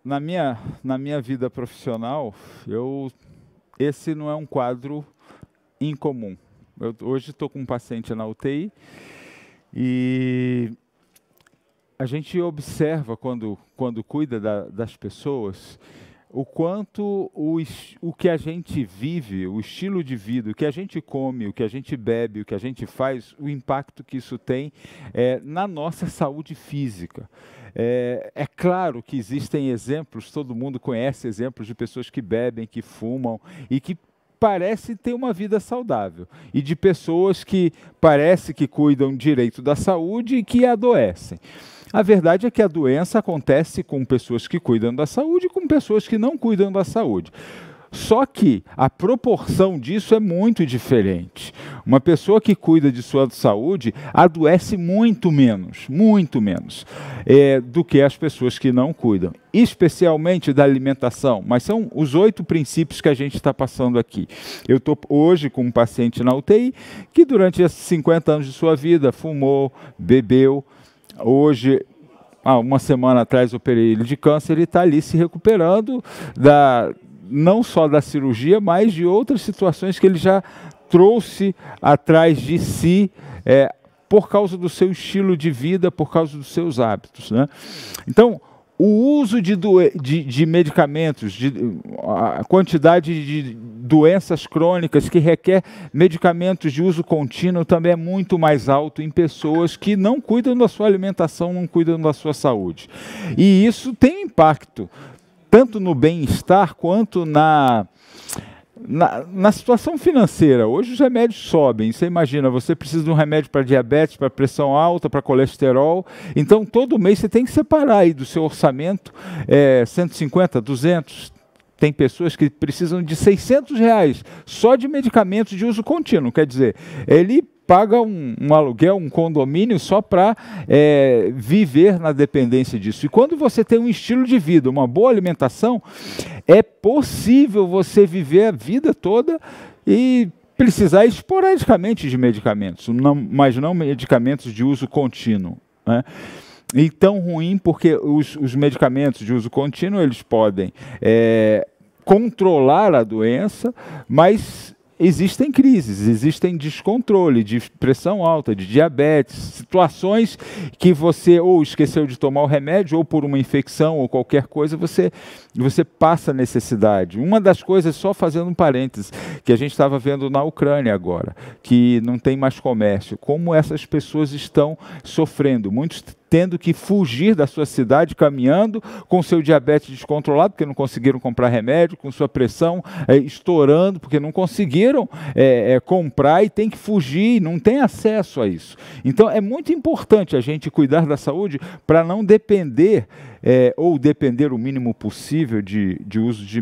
na minha vida profissional, esse não é um quadro incomum. Hoje estou com um paciente na UTI e a gente observa, quando cuida das pessoas, o quanto o que a gente vive, o estilo de vida, o que a gente come, o que a gente bebe, o que a gente faz, o impacto que isso tem na nossa saúde física. É claro que existem exemplos, todo mundo conhece exemplos de pessoas que bebem, que fumam e que parece ter uma vida saudável, e de pessoas que parece que cuidam direito da saúde e que adoecem. A verdade é que a doença acontece com pessoas que cuidam da saúde e com pessoas que não cuidam da saúde. Só que a proporção disso é muito diferente. Uma pessoa que cuida de sua saúde adoece muito menos do que as pessoas que não cuidam, especialmente da alimentação. Mas são os 8 princípios que a gente está passando aqui. Eu estou hoje com um paciente na UTI que durante esses 50 anos de sua vida fumou, bebeu. Hoje, uma semana atrás, operei ele de câncer, ele está ali se recuperando não só da cirurgia, mas de outras situações que ele já trouxe atrás de si por causa do seu estilo de vida, por causa dos seus hábitos, né? Então, o uso de medicamentos, a quantidade de doenças crônicas que requer medicamentos de uso contínuo também é muito mais alto em pessoas que não cuidam da sua alimentação, não cuidam da sua saúde. E isso tem impacto tanto no bem-estar quanto na situação financeira. Hoje os remédios sobem. Você imagina, você precisa de um remédio para diabetes, para pressão alta, para colesterol. Então, todo mês você tem que separar aí do seu orçamento 150, 200. Tem pessoas que precisam de R$600 só de medicamentos de uso contínuo. Quer dizer, ele paga um aluguel, um condomínio só para viver na dependência disso. E quando você tem um estilo de vida, uma boa alimentação, é possível você viver a vida toda e precisar esporadicamente de medicamentos, mas não medicamentos de uso contínuo, né? E tão ruim porque os medicamentos de uso contínuo, eles podem controlar a doença, mas existem crises, existem descontrole de pressão alta, de diabetes, situações que você ou esqueceu de tomar o remédio, ou por uma infecção ou qualquer coisa, você passa necessidade. Uma das coisas, só fazendo um parênteses, que a gente estava vendo na Ucrânia agora, que não tem mais comércio, como essas pessoas estão sofrendo, muitos tendo que fugir da sua cidade, caminhando, com seu diabetes descontrolado, porque não conseguiram comprar remédio, com sua pressão estourando, porque não conseguiram comprar e tem que fugir, não tem acesso a isso. Então, é muito importante a gente cuidar da saúde para não depender, ou depender o mínimo possível de uso de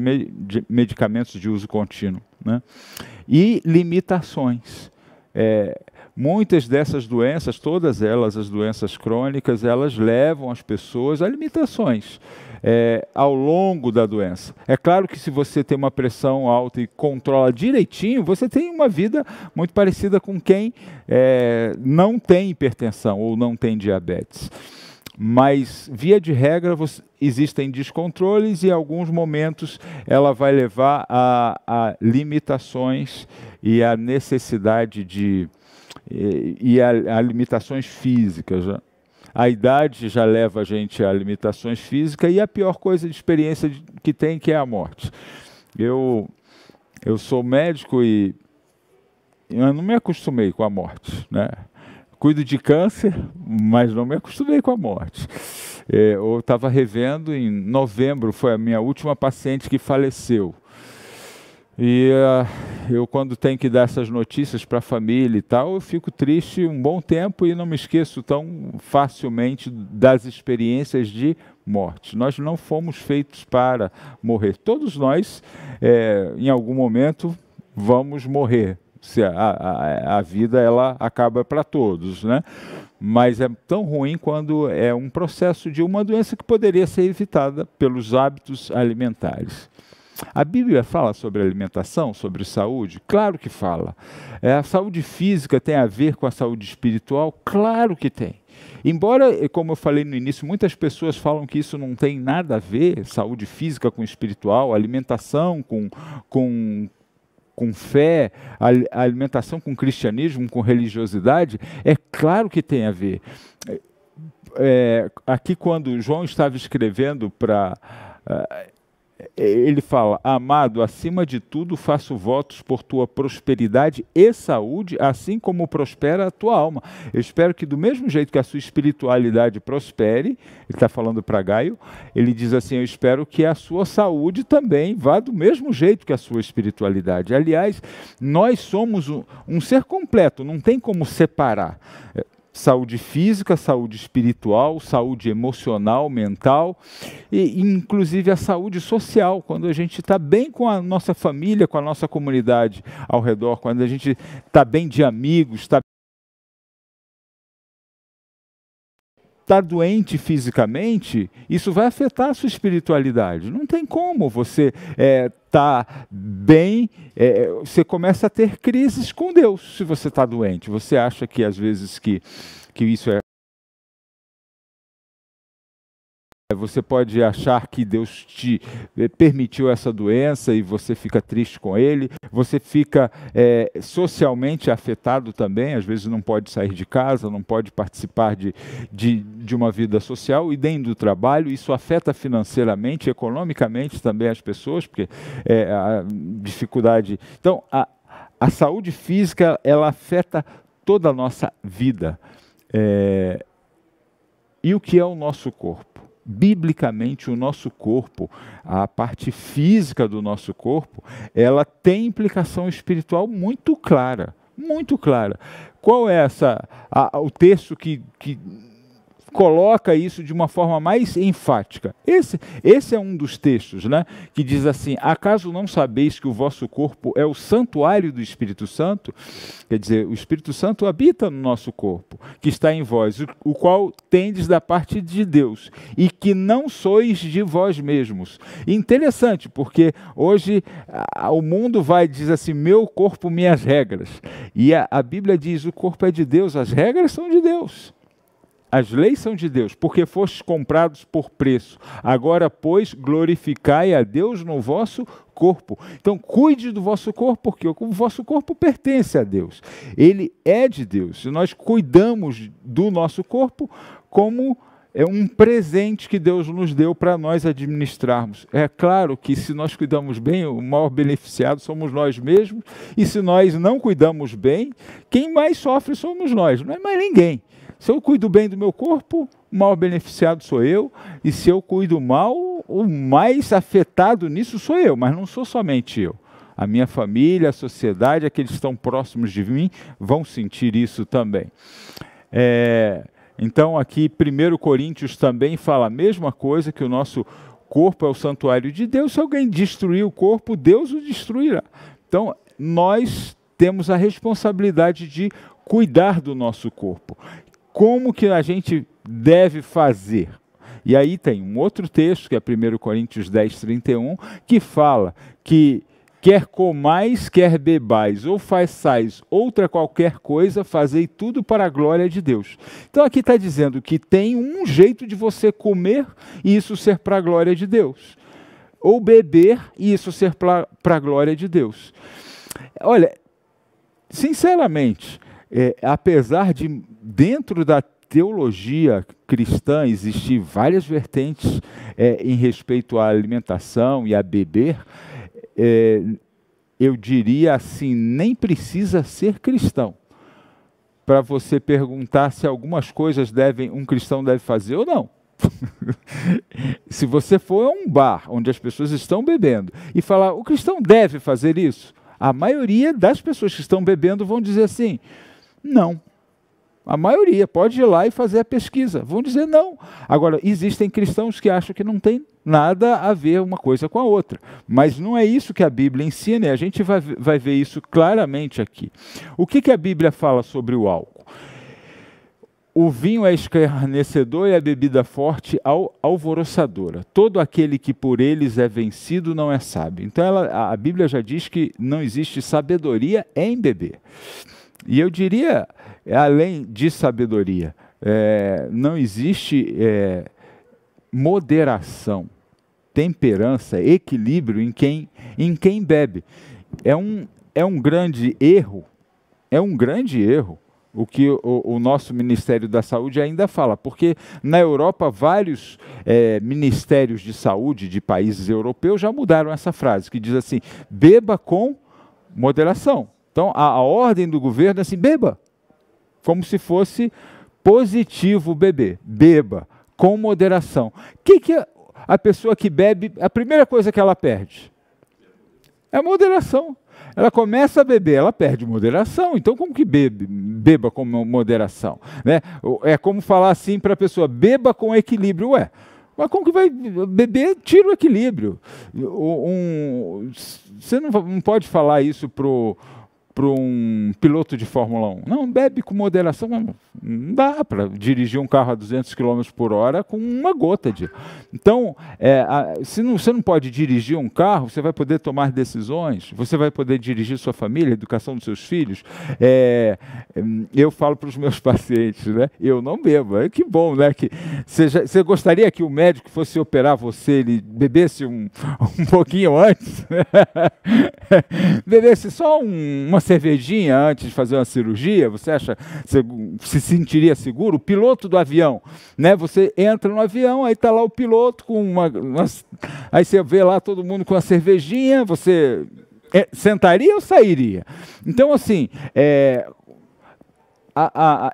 medicamentos de uso contínuo, né? E limitações. Muitas dessas doenças, todas elas, as doenças crônicas, elas levam as pessoas a limitações ao longo da doença. É claro que se você tem uma pressão alta e controla direitinho, você tem uma vida muito parecida com quem não tem hipertensão ou não tem diabetes. Mas, via de regra, existem descontroles e, em alguns momentos, ela vai levar a limitações e a necessidade e a limitações físicas. A idade já leva a gente a limitações físicas e a pior coisa de experiência que tem, que é a morte. Eu sou médico e eu não me acostumei com a morte, né? Cuido de câncer, mas não me acostumei com a morte. Eu estava revendo, em novembro foi a minha última paciente que faleceu. E eu, quando tenho que dar essas notícias para a família e tal, eu fico triste um bom tempo e não me esqueço tão facilmente das experiências de morte. Nós não fomos feitos para morrer. Todos nós, em algum momento, vamos morrer. A vida ela acaba para todos, né? Mas é tão ruim quando é um processo de uma doença que poderia ser evitada pelos hábitos alimentares. A Bíblia fala sobre alimentação, sobre saúde? Claro que fala. A saúde física tem a ver com a saúde espiritual? Claro que tem. Embora, como eu falei no início, muitas pessoas falam que isso não tem nada a ver, saúde física com espiritual, alimentação com fé, a alimentação com cristianismo, com religiosidade, é claro que tem a ver. Aqui quando João estava escrevendo para... ele fala: amado, acima de tudo faço votos por tua prosperidade e saúde, assim como prospera a tua alma. Eu espero que do mesmo jeito que a sua espiritualidade prospere, ele está falando para Gaio, ele diz assim: eu espero que a sua saúde também vá do mesmo jeito que a sua espiritualidade. Aliás, nós somos um ser completo, não tem como separar. Saúde física, saúde espiritual, saúde emocional, mental e inclusive a saúde social, quando a gente está bem com a nossa família, com a nossa comunidade ao redor, quando a gente está bem de amigos, está doente fisicamente, isso vai afetar a sua espiritualidade. Não tem como você estar bem, você começa a ter crises com Deus se você está doente. Você acha que às vezes que isso é... Você pode achar que Deus te permitiu essa doença e você fica triste com ele. Você fica socialmente afetado também. Às vezes não pode sair de casa, não pode participar de uma vida social e dentro do trabalho. Isso afeta financeiramente, economicamente também as pessoas, porque a dificuldade... Então, a saúde física, ela afeta toda a nossa vida. E o que é o nosso corpo? Biblicamente, o nosso corpo, a parte física do nosso corpo, ela tem implicação espiritual muito clara, muito clara. Qual é o texto que coloca isso de uma forma mais enfática? Esse é um dos textos, né, que diz assim: acaso não sabeis que o vosso corpo é o santuário do Espírito Santo? Quer dizer, o Espírito Santo habita no nosso corpo, que está em vós, o qual tendes da parte de Deus, e que não sois de vós mesmos. Interessante, porque hoje o mundo diz assim: meu corpo, minhas regras. E a Bíblia diz: o corpo é de Deus, as regras são de Deus. As leis são de Deus, porque fostes comprados por preço. Agora, pois, glorificai a Deus no vosso corpo. Então, cuide do vosso corpo, porque o vosso corpo pertence a Deus. Ele é de Deus. E nós cuidamos do nosso corpo como um presente que Deus nos deu para nós administrarmos. É claro que se nós cuidamos bem, o maior beneficiado somos nós mesmos. E se nós não cuidamos bem, quem mais sofre somos nós, não é mais ninguém. Se eu cuido bem do meu corpo, o maior beneficiado sou eu, e se eu cuido mal, o mais afetado nisso sou eu, mas não sou somente eu. A minha família, a sociedade, aqueles que estão próximos de mim, vão sentir isso também. Então, aqui, 1 Coríntios também fala a mesma coisa, que o nosso corpo é o santuário de Deus. Se alguém destruir o corpo, Deus o destruirá. Então, nós temos a responsabilidade de cuidar do nosso corpo. Como que a gente deve fazer? E aí tem um outro texto, que é 1 Coríntios 10, 31, que fala que quer comais, quer bebais, ou façais outra qualquer coisa, fazei tudo para a glória de Deus. Então aqui está dizendo que tem um jeito de você comer e isso ser para a glória de Deus. Ou beber e isso ser para a glória de Deus. Olha, sinceramente... apesar de, dentro da teologia cristã, existir várias vertentes em respeito à alimentação e a beber, eu diria assim, nem precisa ser cristão para você perguntar se algumas coisas um cristão deve fazer ou não. Se você for a um bar onde as pessoas estão bebendo e falar, o cristão deve fazer isso? A maioria das pessoas que estão bebendo vão dizer assim, não. A maioria pode ir lá e fazer a pesquisa. Vão dizer não. Agora, existem cristãos que acham que não tem nada a ver uma coisa com a outra. Mas não é isso que a Bíblia ensina, e a gente vai ver isso claramente aqui. O que a Bíblia fala sobre o álcool? O vinho é escarnecedor e a bebida forte alvoroçadora. Todo aquele que por eles é vencido não é sábio. Então a Bíblia já diz que não existe sabedoria em beber. E eu diria, além de sabedoria, não existe moderação, temperança, equilíbrio em quem bebe. É um grande erro, o que o nosso Ministério da Saúde ainda fala, porque na Europa vários ministérios de saúde de países europeus já mudaram essa frase, que diz assim, beba com moderação. Então a ordem do governo é assim, beba, como se fosse positivo beber, beba com moderação. O que a pessoa que bebe, a primeira coisa que ela perde? É a moderação. Ela começa a beber, ela perde moderação. Então, como que beba com moderação? Né? É como falar assim para a pessoa, beba com equilíbrio. Ué, mas como que vai beber? Tira o equilíbrio. Você não pode falar isso para um piloto de Fórmula 1. Não, bebe com moderação. Não dá para dirigir um carro a 200 km por hora com uma gota de... Então, você não pode dirigir um carro, você vai poder tomar decisões, você vai poder dirigir sua família, a educação dos seus filhos. Eu falo para os meus pacientes, né? Eu não bebo. Que bom, né? Que você gostaria que o médico fosse operar você, ele bebesse um pouquinho antes? Bebesse só uma cervejinha antes de fazer uma cirurgia? Você acha que se sentiria seguro? O piloto do avião, né? Você entra no avião, aí está lá o piloto com aí você vê lá todo mundo com a cervejinha, você sentaria ou sairia? Então, assim,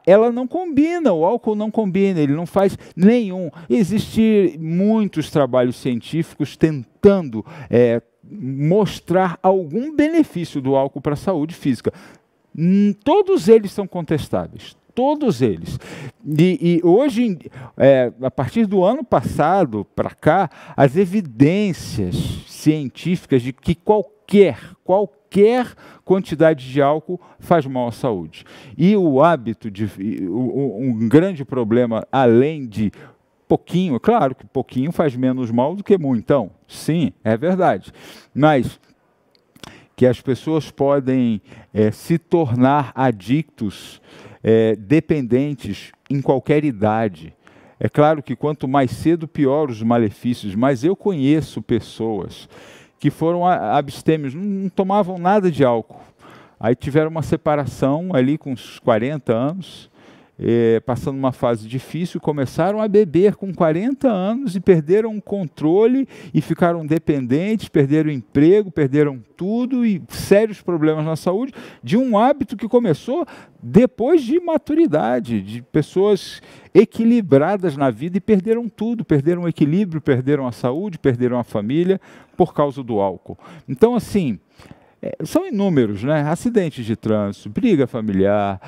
ela não combina, o álcool não combina, ele não faz nenhum. Existem muitos trabalhos científicos tentando mostrar algum benefício do álcool para a saúde física. Todos eles são contestáveis, todos eles. E hoje, a partir do ano passado para cá, as evidências científicas de que qualquer quantidade de álcool faz mal à saúde. E o hábito, um grande problema, além de pouquinho, claro que pouquinho faz menos mal do que muitão, sim, é verdade, mas que as pessoas podem se tornar adictos, dependentes em qualquer idade. É claro que quanto mais cedo, pior os malefícios, mas eu conheço pessoas que foram abstêmios, não tomavam nada de álcool, aí tiveram uma separação ali com uns 40 anos, passando uma fase difícil, começaram a beber com 40 anos e perderam o controle e ficaram dependentes, perderam o emprego, perderam tudo e sérios problemas na saúde, de um hábito que começou depois de maturidade, de pessoas equilibradas na vida e perderam tudo, perderam o equilíbrio, perderam a saúde, perderam a família por causa do álcool. Então, assim, são inúmeros, né? Acidentes de trânsito, briga familiar,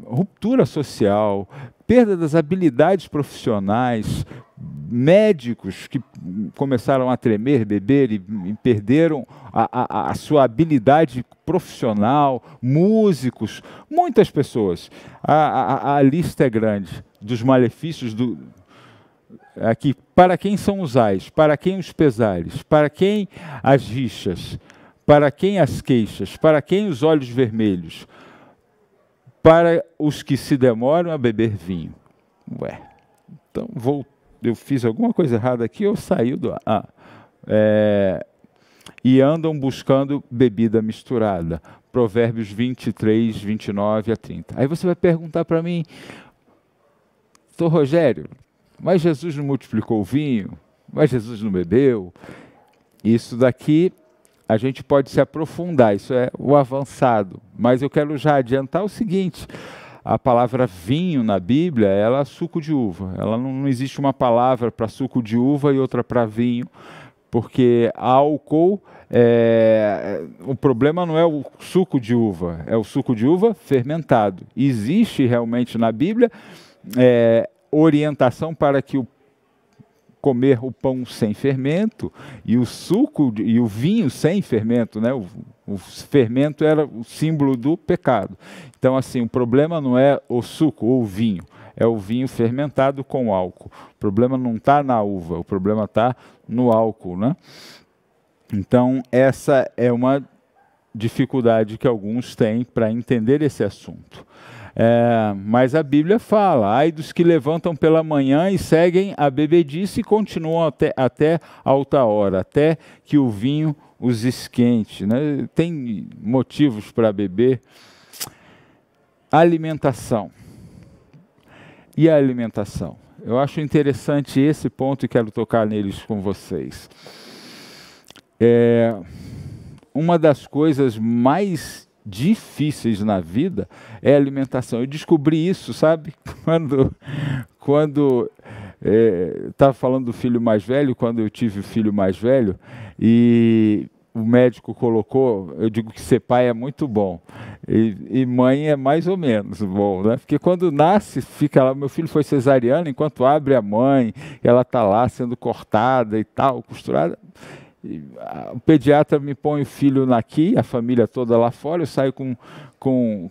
ruptura social, perda das habilidades profissionais, médicos que começaram a tremer, beber e perderam a sua habilidade profissional, músicos, muitas pessoas. A lista é grande dos malefícios aqui. Para quem são os ais, para quem os pesares, para quem as rixas, para quem as queixas, para quem os olhos vermelhos, para os que se demoram a beber vinho. Ué, então eu fiz alguma coisa errada aqui ou saiu do... e andam buscando bebida misturada. Provérbios 23, 29 a 30. Aí você vai perguntar para mim, Sr. Rogério, mas Jesus não multiplicou o vinho? Mas Jesus não bebeu? Isso daqui a gente pode se aprofundar, isso é o avançado. Mas eu quero já adiantar o seguinte, a palavra vinho na Bíblia, ela é suco de uva. Ela não existe uma palavra para suco de uva e outra para vinho, porque álcool, o problema não é o suco de uva, é o suco de uva fermentado. Existe realmente na Bíblia orientação para que comer o pão sem fermento e o suco e o vinho sem fermento, né? O fermento era o símbolo do pecado. Então, assim, o problema não é o suco ou o vinho, é o vinho fermentado com álcool. O problema não está na uva, o problema está no álcool, né? Então, essa é uma dificuldade que alguns têm para entender esse assunto. Mas a Bíblia fala, ai dos que levantam pela manhã e seguem a bebedice e continuam até alta hora, até que o vinho os esquente, né? Tem motivos para beber. Alimentação. E a alimentação? Eu acho interessante esse ponto e quero tocar neles com vocês. Uma das coisas mais difíceis na vida é a alimentação. Eu descobri isso, sabe? Quando estava falando do filho mais velho, quando eu tive o filho mais velho, e o médico colocou, eu digo que ser pai é muito bom, e mãe é mais ou menos bom, né? Porque quando nasce, fica lá, meu filho foi cesariano, enquanto abre a mãe, ela está lá sendo cortada e tal, costurada, o pediatra me põe o filho aqui, a família toda lá fora, eu saio com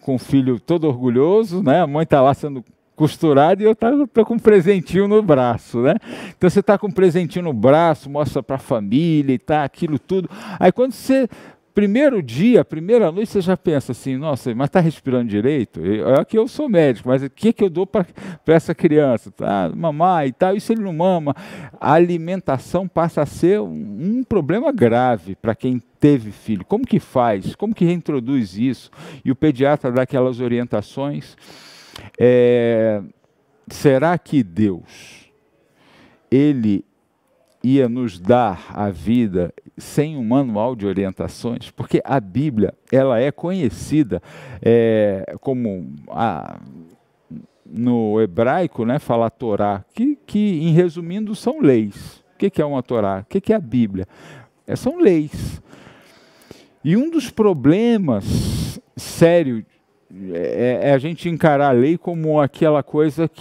o filho todo orgulhoso, né? A mãe está lá sendo costurada e eu estou com um presentinho no braço, né? Então você está com um presentinho no braço, mostra para a família e tá aquilo tudo. Aí quando você, primeiro dia, primeira noite, você já pensa assim, nossa, mas está respirando direito? Aqui eu sou médico, mas o que eu dou para essa criança? Tá, mamar e tal, e se ele não mama? A alimentação passa a ser um problema grave para quem teve filho. Como que faz? Como que reintroduz isso? E o pediatra dá aquelas orientações. Será que Deus, Ele ia nos dar a vida sem um manual de orientações? Porque a Bíblia, ela é conhecida como, no hebraico, né, fala Torá, que em resumindo são leis. O que é uma Torá? O que é a Bíblia? São leis. E um dos problemas sérios é a gente encarar a lei como aquela coisa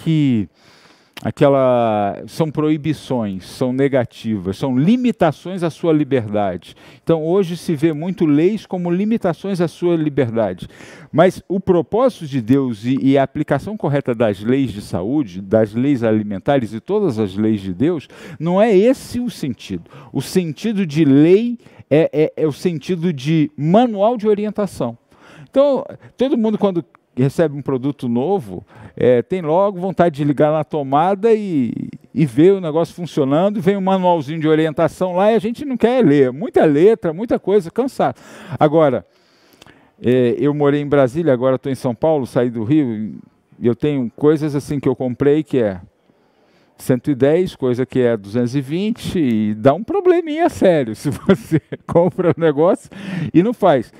são proibições, são negativas, são limitações à sua liberdade. Então hoje se vê muito leis como limitações à sua liberdade. Mas o propósito de Deus e a aplicação correta das leis de saúde, das leis alimentares e todas as leis de Deus, não é esse o sentido. O sentido de lei é o sentido de manual de orientação. Então, todo mundo quando recebe um produto novo, tem logo vontade de ligar na tomada e ver o negócio funcionando, vem um manualzinho de orientação lá e a gente não quer ler. Muita letra, muita coisa, cansado. Agora, eu morei em Brasília, agora estou em São Paulo, saí do Rio, e eu tenho coisas assim que eu comprei que é 110, coisa que é 220, e dá um probleminha sério se você compra o negócio e não faz.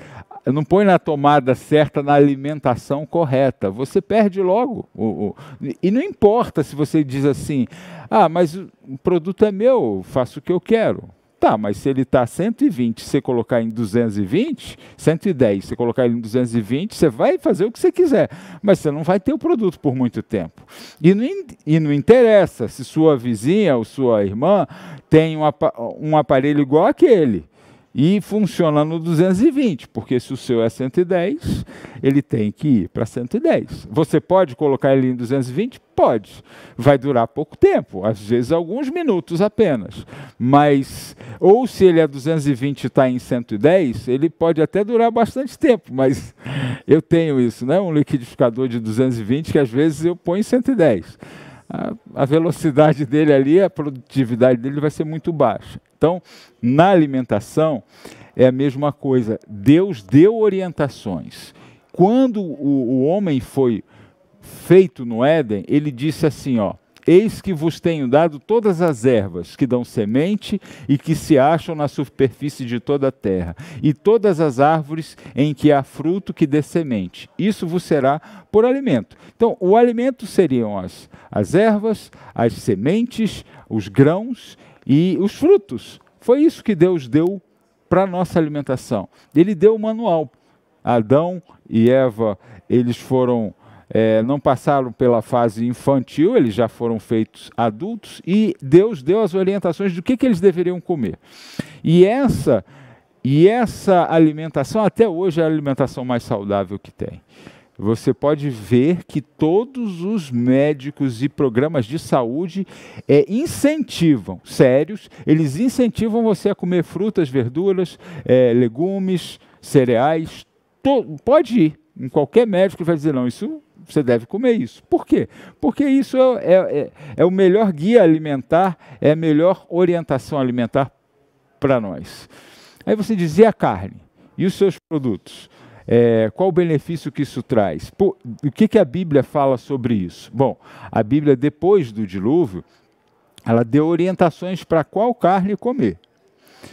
Não põe na tomada certa, na alimentação correta, você perde logo. E não importa se você diz assim, mas o produto é meu, faço o que eu quero. Tá, mas se ele está 120, você colocar em 220, 110, você colocar ele em 220, você vai fazer o que você quiser, mas você não vai ter o produto por muito tempo. E não interessa se sua vizinha ou sua irmã tem um aparelho igual aquele, e funciona no 220, porque se o seu é 110, ele tem que ir para 110. Você pode colocar ele em 220? Pode. Vai durar pouco tempo, às vezes alguns minutos apenas. Mas, ou se ele é 220 e está em 110, ele pode até durar bastante tempo, mas eu tenho isso, né? Um liquidificador de 220 que às vezes eu ponho em 110. A velocidade dele ali, a produtividade dele vai ser muito baixa. Então, na alimentação, é a mesma coisa. Deus deu orientações. Quando o homem foi feito no Éden, ele disse assim, eis que vos tenho dado todas as ervas que dão semente e que se acham na superfície de toda a terra, e todas as árvores em que há fruto que dê semente. Isso vos será por alimento. Então, o alimento seriam as ervas, as sementes, os grãos e os frutos. Foi isso que Deus deu para a nossa alimentação. Ele deu o manual. Adão e Eva, eles foram... não passaram pela fase infantil, eles já foram feitos adultos, e Deus deu as orientações do que eles deveriam comer. E essa alimentação, até hoje, é a alimentação mais saudável que tem. Você pode ver que todos os médicos e programas de saúde incentivam, sérios, eles incentivam você a comer frutas, verduras, legumes, cereais, pode ir. Em qualquer médico vai dizer, não, isso você deve comer isso. Por quê? Porque isso é o melhor guia alimentar, é a melhor orientação alimentar para nós. Aí você diz, e a carne? E os seus produtos? Qual o benefício que isso traz? O que a Bíblia fala sobre isso? Bom, a Bíblia, depois do dilúvio, ela deu orientações para qual carne comer.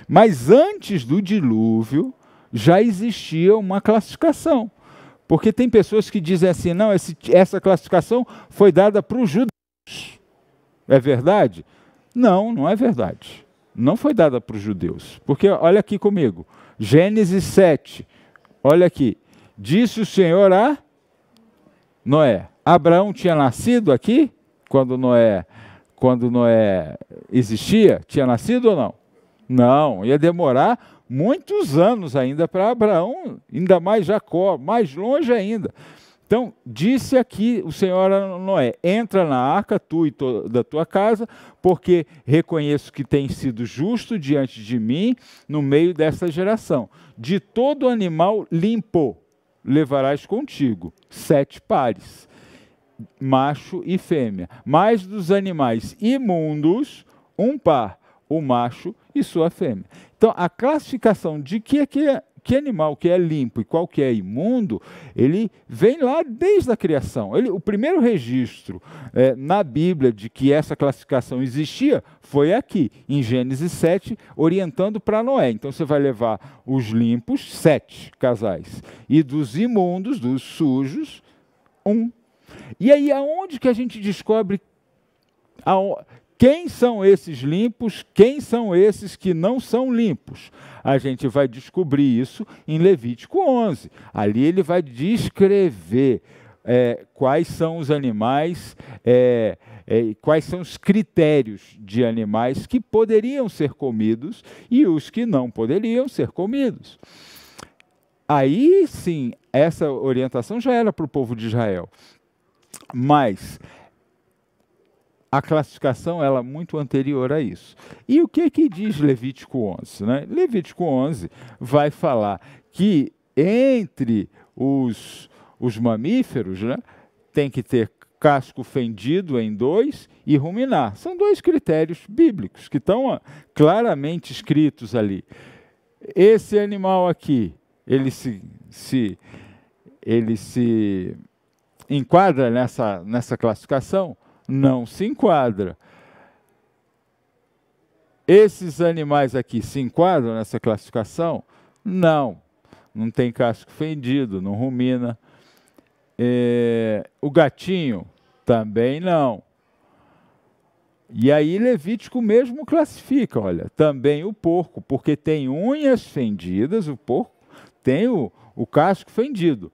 Mas antes do dilúvio, já existia uma classificação. Porque tem pessoas que dizem assim, não, essa classificação foi dada para os judeus. É verdade? Não, não é verdade. Não foi dada para os judeus. Porque, olha aqui comigo, Gênesis 7, olha aqui. Disse o Senhor a Noé. Abraão tinha nascido aqui, quando Noé existia? Tinha nascido ou não? Não, ia demorar muitos anos ainda para Abraão, ainda mais Jacó, mais longe ainda. Então, disse aqui o Senhor a Noé, entra na arca, tu e da tua casa, porque reconheço que tens sido justo diante de mim no meio dessa geração. De todo animal limpo levarás contigo 7 pares, macho e fêmea. Mas dos animais imundos, 1 par, o macho e sua fêmea. Então, a classificação de que animal que é limpo e qual que é imundo, ele vem lá desde a criação. O primeiro registro na Bíblia de que essa classificação existia foi aqui, em Gênesis 7, orientando para Noé. Então você vai levar os limpos, 7 casais, e dos imundos, dos sujos, 1. E aí aonde que a gente descobre quem são esses limpos, quem são esses que não são limpos? A gente vai descobrir isso em Levítico 11. Ali ele vai descrever quais são os animais, quais são os critérios de animais que poderiam ser comidos e os que não poderiam ser comidos. Aí sim, essa orientação já era para o povo de Israel. Mas a classificação ela é muito anterior a isso. E o que diz Levítico 11? Né? Levítico 11 vai falar que entre os mamíferos, né, tem que ter casco fendido em 2 e ruminar. São 2 critérios bíblicos que estão claramente escritos ali. Esse animal aqui, ele se enquadra nessa classificação? Não se enquadra. Esses animais aqui se enquadram nessa classificação? Não. Não tem casco fendido, não rumina. O gatinho? Também não. E aí Levítico mesmo classifica, olha, também o porco, porque tem unhas fendidas, o porco tem o casco fendido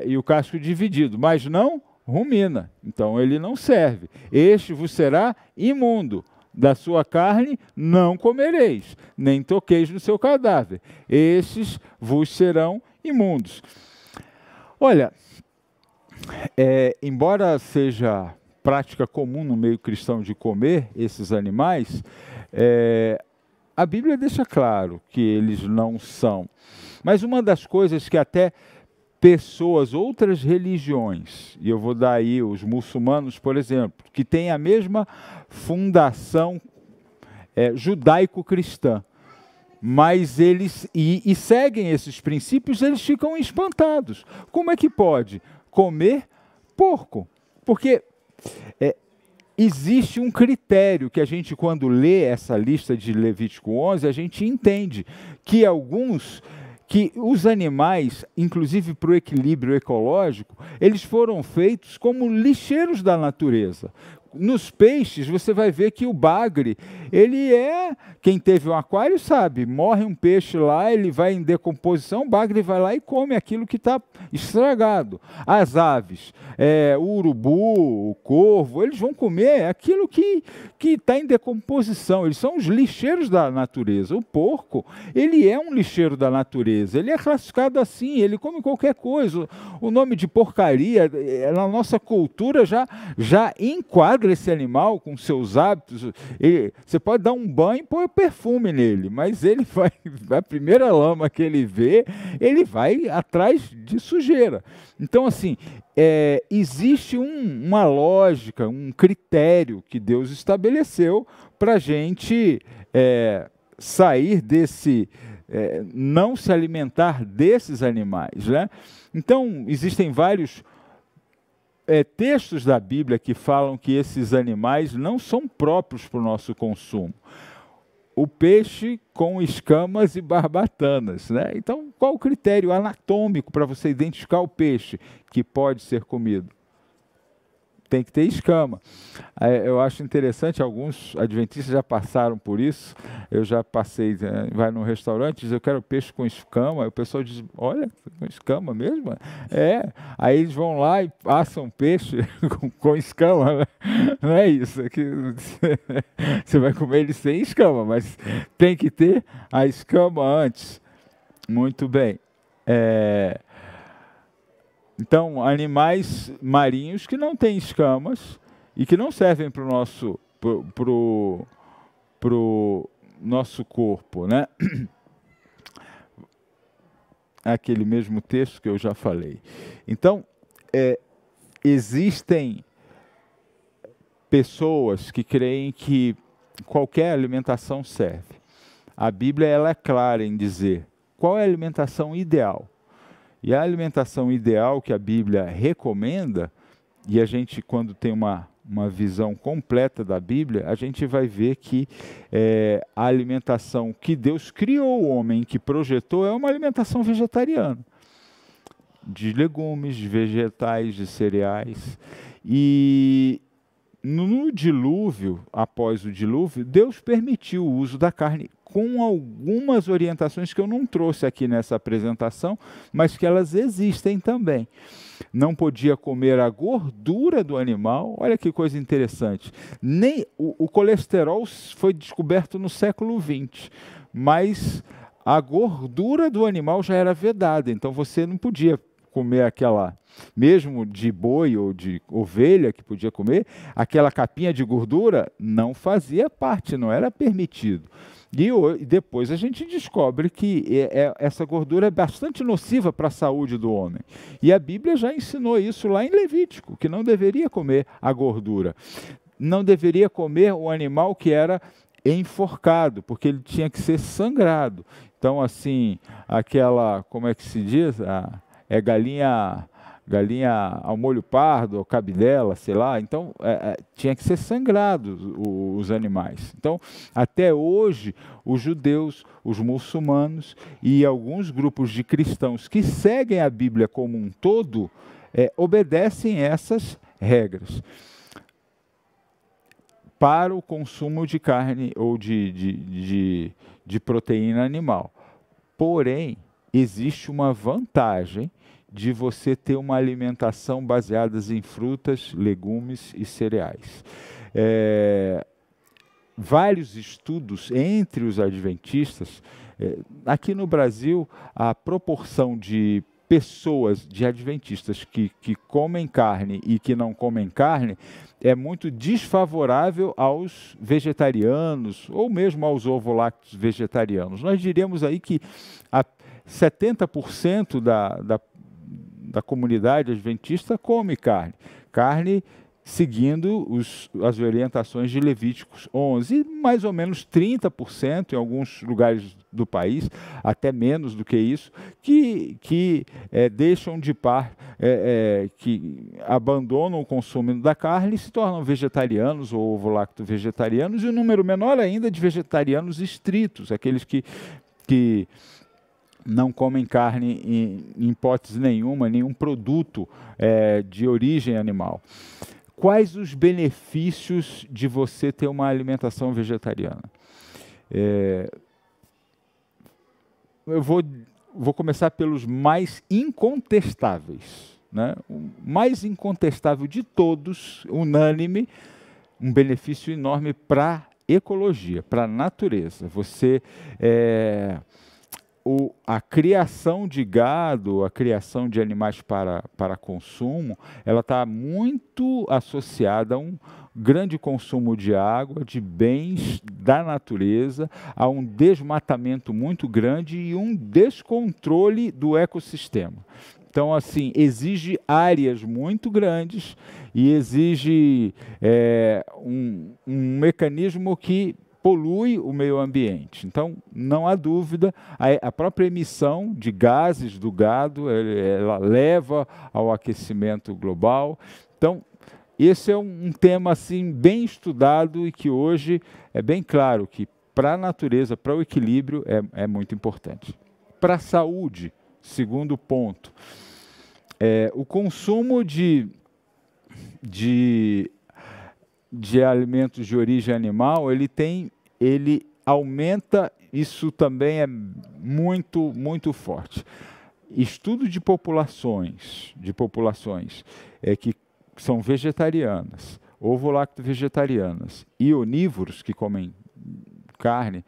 e o casco dividido, mas não rumina, então ele não serve. Este vos será imundo, da sua carne não comereis, nem toqueis no seu cadáver. Estes vos serão imundos. Olha, embora seja prática comum no meio cristão de comer esses animais, a Bíblia deixa claro que eles não são. Mas uma das coisas que até outras religiões, e eu vou dar aí os muçulmanos, por exemplo, que têm a mesma fundação judaico-cristã, mas eles e seguem esses princípios, eles ficam espantados. Como é que pode comer porco? Porque existe um critério que a gente, quando lê essa lista de Levítico 11, a gente entende que os animais, inclusive para o equilíbrio ecológico, eles foram feitos como lixeiros da natureza. Nos peixes, você vai ver que o bagre, quem teve um aquário sabe, morre um peixe lá, ele vai em decomposição, o bagre vai lá e come aquilo que está estragado. As aves, o urubu, o corvo, eles vão comer aquilo que está em decomposição, eles são os lixeiros da natureza. O porco, ele é um lixeiro da natureza, ele é classificado assim, ele come qualquer coisa. O nome de porcaria, na nossa cultura, já enquadra regra, esse animal, com seus hábitos, você pode dar um banho e pôr perfume nele, mas ele vai, a primeira lama que ele vê, ele vai atrás de sujeira. Então, assim, existe uma lógica, um critério que Deus estabeleceu para a gente sair desse... não se alimentar desses animais, né? Então, existem vários textos da Bíblia que falam que esses animais não são próprios para o nosso consumo. O peixe com escamas e barbatanas, né? Então, qual o critério anatômico para você identificar o peixe que pode ser comido? Tem que ter escama. Eu acho interessante, alguns adventistas já passaram por isso. Eu já passei, vai num restaurante, diz, eu quero peixe com escama. Aí o pessoal diz, olha, com escama mesmo? Aí eles vão lá e assam peixe com escama. Não é isso, é que você vai comer ele sem escama, mas tem que ter a escama antes. Muito bem. Então, animais marinhos que não têm escamas e que não servem para o nosso corpo, né? Aquele mesmo texto que eu já falei. Então, existem pessoas que creem que qualquer alimentação serve. A Bíblia ela é clara em dizer qual é a alimentação ideal. E a alimentação ideal que a Bíblia recomenda, e a gente, quando tem uma visão completa da Bíblia, a gente vai ver que a alimentação que Deus criou o homem, que projetou, é uma alimentação vegetariana. De legumes, de vegetais, de cereais. E no dilúvio, após o dilúvio, Deus permitiu o uso da carne com algumas orientações que eu não trouxe aqui nessa apresentação, mas que elas existem também. Não podia comer a gordura do animal, olha que coisa interessante. Nem o colesterol foi descoberto no século XX, mas a gordura do animal já era vedada, então você não podia comer aquela, mesmo de boi ou de ovelha que podia comer, aquela capinha de gordura não fazia parte, não era permitido. E depois a gente descobre que essa gordura é bastante nociva para a saúde do homem. E a Bíblia já ensinou isso lá em Levítico, que não deveria comer a gordura. Não deveria comer o animal que era enforcado, porque ele tinha que ser sangrado. Então, assim, aquela, como é que se diz? Galinha ao molho pardo, ou cabidela, sei lá. Então, tinha que ser sangrado os animais. Então, até hoje, os judeus, os muçulmanos e alguns grupos de cristãos que seguem a Bíblia como um todo, obedecem essas regras para o consumo de carne ou de proteína animal. Porém, existe uma vantagem de você ter uma alimentação baseada em frutas, legumes e cereais. Vários estudos entre os adventistas, aqui no Brasil, a proporção de pessoas, de adventistas que comem carne e que não comem carne, é muito desfavorável aos vegetarianos, ou mesmo aos ovo-lácteos vegetarianos. Nós diríamos aí que 70% da comunidade adventista come carne. Carne seguindo as orientações de Levíticos 11, e mais ou menos 30% em alguns lugares do país, até menos do que isso, que deixam de que abandonam o consumo da carne e se tornam vegetarianos ou ovo-lacto vegetarianos, e um número menor ainda de vegetarianos estritos, aqueles que não comem carne em hipótese nenhuma, nenhum produto de origem animal. Quais os benefícios de você ter uma alimentação vegetariana? Eu vou começar pelos mais incontestáveis, né? O mais incontestável de todos, unânime, um benefício enorme para a ecologia, para a natureza. A criação de gado, a criação de animais para consumo, ela está muito associada a um grande consumo de água, de bens da natureza, há um desmatamento muito grande e um descontrole do ecossistema. Então, assim, exige áreas muito grandes e exige um mecanismo que polui o meio ambiente. Então, não há dúvida, a própria emissão de gases do gado, ela leva ao aquecimento global. Então, esse é um tema assim, bem estudado e que hoje é bem claro que para a natureza, para o equilíbrio, é muito importante. Para a saúde, segundo ponto, o consumo de alimentos de origem animal, ele aumenta, isso também é muito, muito forte. Estudo de populações que são vegetarianas, ovo-lacto-vegetarianas e onívoros que comem carne,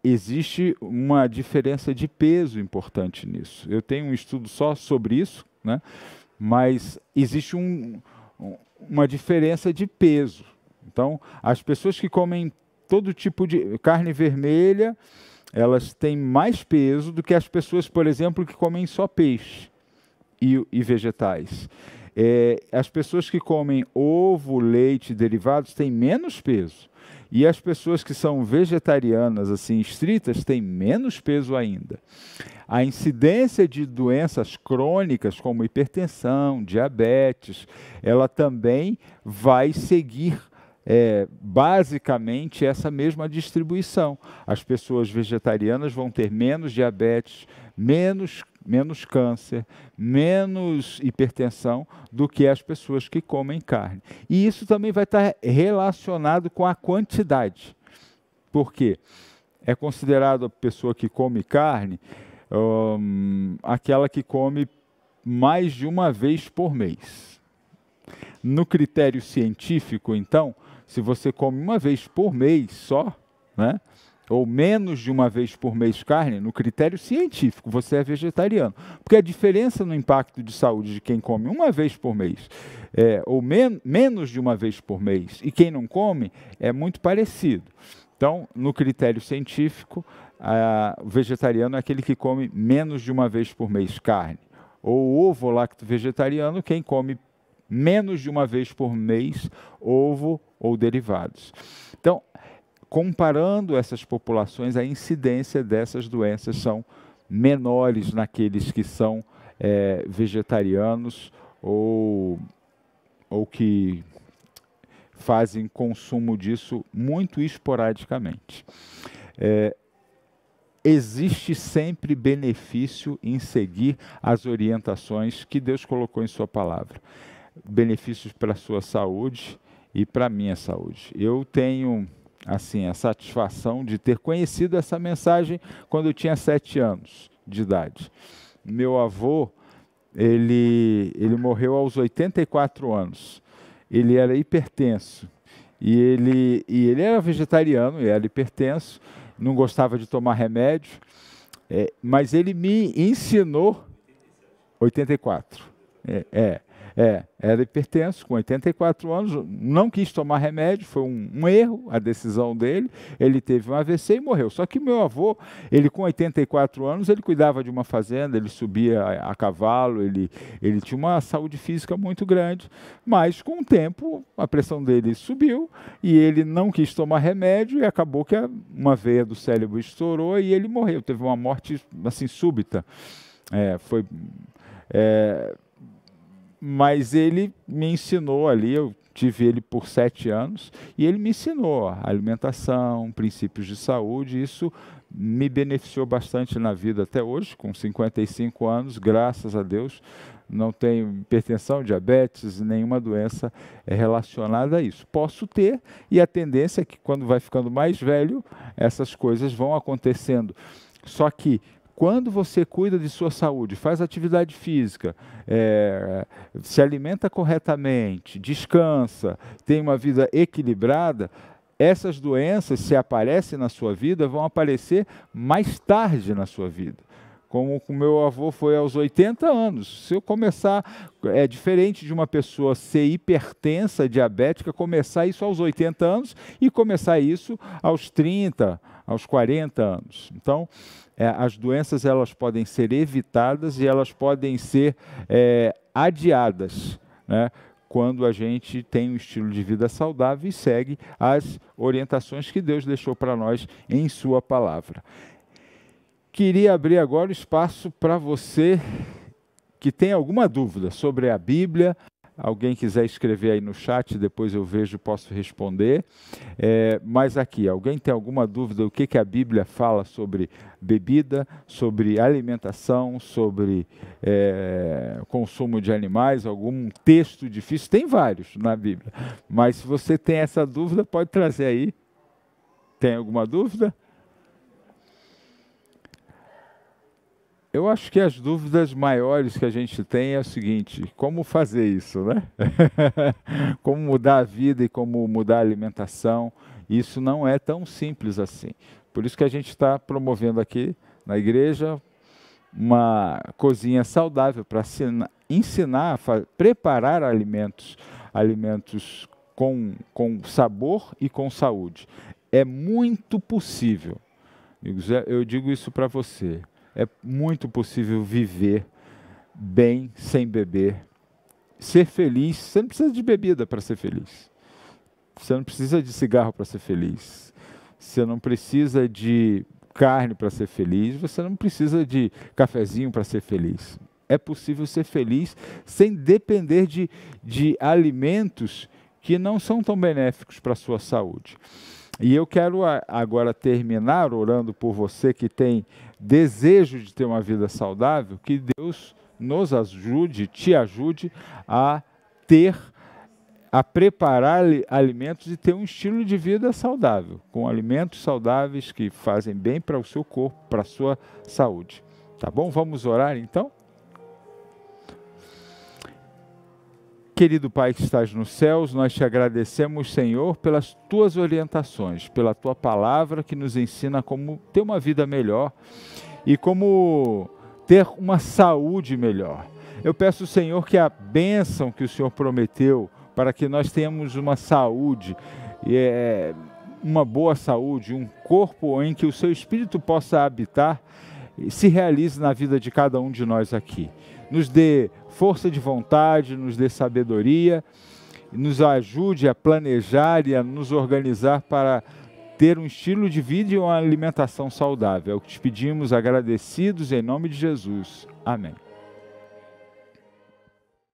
existe uma diferença de peso importante nisso. Eu tenho um estudo só sobre isso, né? Mas existe uma diferença de peso. Então, as pessoas que comem todo tipo de carne vermelha, elas têm mais peso do que as pessoas, por exemplo, que comem só peixe e vegetais. As pessoas que comem ovo, leite e derivados têm menos peso. E as pessoas que são vegetarianas, assim, estritas, têm menos peso ainda. A incidência de doenças crônicas, como hipertensão, diabetes, ela também vai seguir basicamente essa mesma distribuição. As pessoas vegetarianas vão ter menos diabetes, menos câncer, menos hipertensão do que as pessoas que comem carne. E isso também vai estar relacionado com a quantidade. Por quê? É considerado a pessoa que come carne aquela que come mais de uma vez por mês. No critério científico, então, se você come uma vez por mês só, né, ou menos de uma vez por mês carne, no critério científico, você é vegetariano. Porque a diferença no impacto de saúde de quem come uma vez por mês, ou menos de uma vez por mês, e quem não come, é muito parecido. Então, no critério científico, o vegetariano é aquele que come menos de uma vez por mês carne. Ou ovo-lacto-vegetariano, quem come menos de uma vez por mês ovo ou derivados. Então, comparando essas populações, a incidência dessas doenças são menores naqueles que são vegetarianos ou que fazem consumo disso muito esporadicamente. Existe sempre benefício em seguir as orientações que Deus colocou em sua palavra. Benefícios para a sua saúde e para a minha saúde. Eu tenho assim a satisfação de ter conhecido essa mensagem quando eu tinha 7 anos de idade. Meu avô, ele morreu aos 84 anos. Ele era hipertenso e ele era vegetariano, ele era hipertenso, não gostava de tomar remédio, mas ele me ensinou 84. Era hipertenso, com 84 anos, não quis tomar remédio, foi um erro a decisão dele, ele teve um AVC e morreu. Só que meu avô, ele com 84 anos, ele cuidava de uma fazenda, ele subia a cavalo, ele tinha uma saúde física muito grande, mas com o tempo a pressão dele subiu e ele não quis tomar remédio e acabou que uma veia do cérebro estourou e ele morreu, teve uma morte assim súbita. Mas ele me ensinou ali, eu tive ele por 7 anos, e ele me ensinou a alimentação, princípios de saúde, isso me beneficiou bastante na vida até hoje, com 55 anos, graças a Deus, não tenho hipertensão, diabetes, nenhuma doença relacionada a isso. Posso ter, e a tendência é que quando vai ficando mais velho, essas coisas vão acontecendo. Só que, quando você cuida de sua saúde, faz atividade física, se alimenta corretamente, descansa, tem uma vida equilibrada, essas doenças, se aparecem na sua vida, vão aparecer mais tarde na sua vida. como o meu avô foi aos 80 anos. Se eu começar, é diferente de uma pessoa ser hipertensa, diabética, começar isso aos 80 anos e começar isso aos 30, aos 40 anos. Então, as doenças elas podem ser evitadas e elas podem ser adiadas, né, quando a gente tem um estilo de vida saudável e segue as orientações que Deus deixou para nós em sua palavra. Queria abrir agora o espaço para você que tem alguma dúvida sobre a Bíblia. Alguém quiser escrever aí no chat, depois eu vejo, posso responder. Mas aqui, alguém tem alguma dúvida o que a Bíblia fala sobre bebida, sobre alimentação, sobre consumo de animais, algum texto difícil? Tem vários na Bíblia, mas se você tem essa dúvida, pode trazer aí. Tem alguma dúvida? Eu acho que as dúvidas maiores que a gente tem é o seguinte: como fazer isso, né? Como mudar a vida e como mudar a alimentação. Isso não é tão simples assim. Por isso que a gente está promovendo aqui na igreja uma cozinha saudável para ensinar a preparar alimentos com sabor e com saúde. É muito possível, eu digo isso para você. É muito possível viver bem sem beber, ser feliz. Você não precisa de bebida para ser feliz. Você não precisa de cigarro para ser feliz. Você não precisa de carne para ser feliz. Você não precisa de cafezinho para ser feliz. É possível ser feliz sem depender de alimentos que não são tão benéficos para a sua saúde. E eu quero agora terminar orando por você que tem desejo de ter uma vida saudável, que Deus nos ajude, te ajude a preparar alimentos e ter um estilo de vida saudável, com alimentos saudáveis que fazem bem para o seu corpo, para a sua saúde. Tá bom? Vamos orar então? Querido Pai que estás nos céus, nós te agradecemos, Senhor, pelas tuas orientações, pela tua palavra que nos ensina como ter uma vida melhor e como ter uma saúde melhor. Eu peço, Senhor, que a bênção que o Senhor prometeu para que nós tenhamos uma saúde, uma boa saúde, um corpo em que o seu Espírito possa habitar, se realize na vida de cada um de nós aqui. Nos dê força de vontade, nos dê sabedoria, nos ajude a planejar e a nos organizar para ter um estilo de vida e uma alimentação saudável. É o que te pedimos, agradecidos em nome de Jesus. Amém.